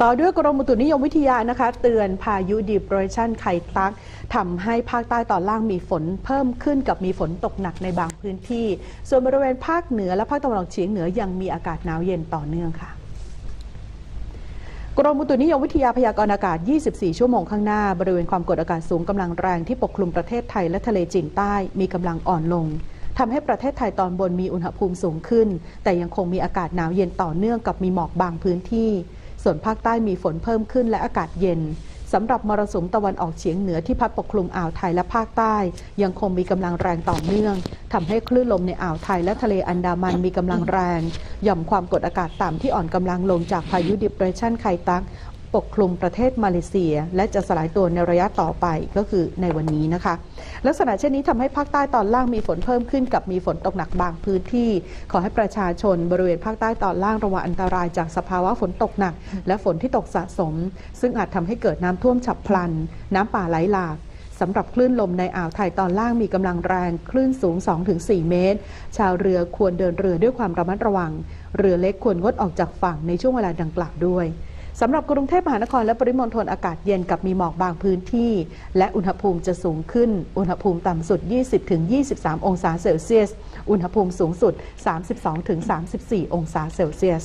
ต่อด้วยกรมอุตุนิยมวิทยานะคะเตือนพายุ Depression ไคตักทำให้ภาคใต้ตอนล่างมีฝนเพิ่มขึ้นกับมีฝนตกหนักในบางพื้นที่ส่วนบริเวณภาคเหนือและภาคตะวันออกเฉียงเหนือยังมีอากาศหนาวเย็นต่อเนื่องค่ะกรมอุตุนิยมวิทยาพยากรณ์อากาศ 24 ชั่วโมงข้างหน้าบริเวณความกดอากาศสูงกำลังแรงที่ปกคลุมประเทศไทยและทะเลจีนใต้มีกำลังอ่อนลงทำให้ประเทศไทยตอนบนมีอุณหภูมิสูงขึ้นแต่ยังคงมีอากาศหนาวเย็นต่อเนื่องกับมีหมอกบางพื้นที่ส่วนภาคใต้มีฝนเพิ่มขึ้นและอากาศเย็นสำหรับมรสุมตะวันออกเฉียงเหนือที่พัดปกคลุมอ่าวไทยและภาคใต้ยังคงมีกำลังแรงต่อเนื่องทำให้คลื่นลมในอ่าวไทยและทะเลอันดามันมีกำลังแรงหย่อมความกดอากาศต่ำที่อ่อนกำลังลงจากพายุ Depression ไคตักปกคลุมประเทศมาเลเซียและจะสลายตัวในระยะต่อไปก็คือในวันนี้นะคะลักษณะเช่นนี้ทำให้ภาคใต้ตอนล่างมีฝนเพิ่มขึ้นกับมีฝนตกหนักบางพื้นที่ขอให้ประชาชนบริเวณภาคใต้ตอนล่างระวังอันตรายจากสภาวะฝนตกหนักและฝนที่ตกสะสมซึ่งอาจทำให้เกิดน้ำท่วมฉับพลันน้ำป่าไหลหลากสำหรับคลื่นลมในอ่าวไทยตอนล่างมีกำลังแรงคลื่นสูง 2-4 เมตรชาวเรือควรเดินเรือด้วยความระมัดระวังเรือเล็กควรงดออกจากฝั่งในช่วงเวลาดังกล่าวด้วยสำหรับกรุงเทพมหานครและปริมณฑลอากาศเย็นกับมีหมอกบางพื้นที่และอุณหภูมิจะสูงขึ้นอุณหภูมิต่ำสุด 20-23 องศาเซลเซียสอุณหภูมิสูงสุด 32-34 องศาเซลเซียส